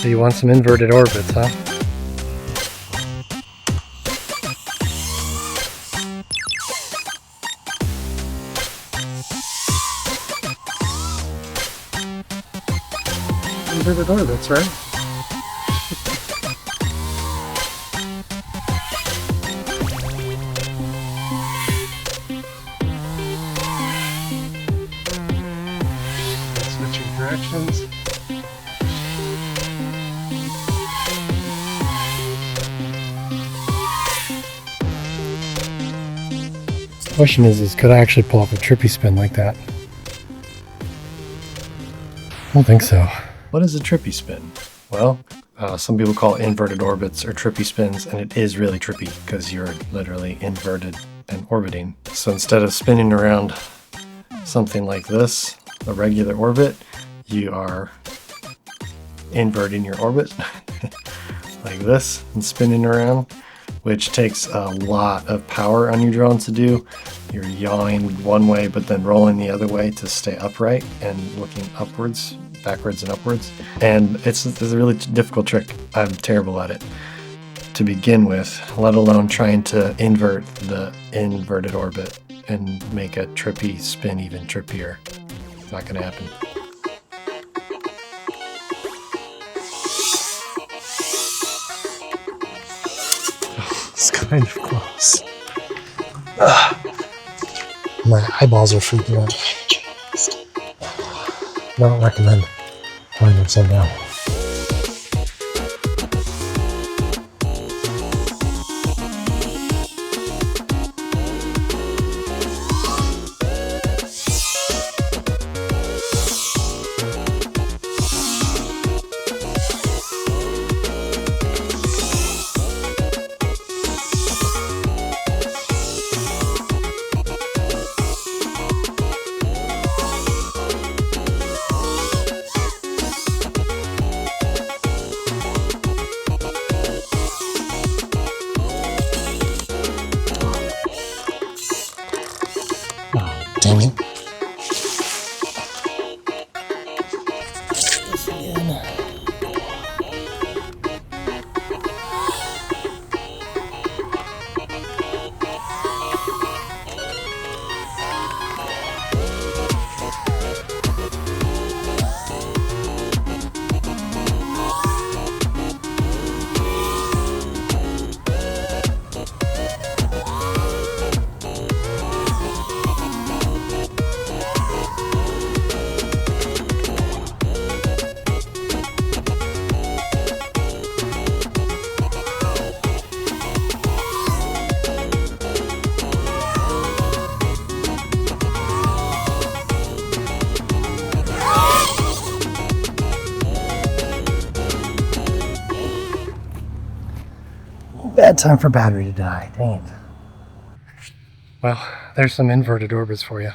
So you want some inverted orbits, huh? Inverted orbits, right? Switching directions. The question is could I actually pull off a trippy spin like that? I don't think so. What is a trippy spin? Well, some people call it inverted orbits or trippy spins, and it is really trippy because you're literally inverted and orbiting. So instead of spinning around something like this, a regular orbit, you are inverting your orbit like this and spinning around, which takes a lot of power on your drone to do. You're yawing one way but then rolling the other way to stay upright and looking upwards, backwards and upwards. And it's a really difficult trick. I'm terrible at it to begin with, let alone trying to invert the inverted orbit and make a trippy spin even trippier. It's not gonna happen. It's kind of close. My eyeballs are freaking out. I don't recommend playing upside down. Dang it. Bad time for battery to die. Dang it. Well, there's some inverted orbits for you.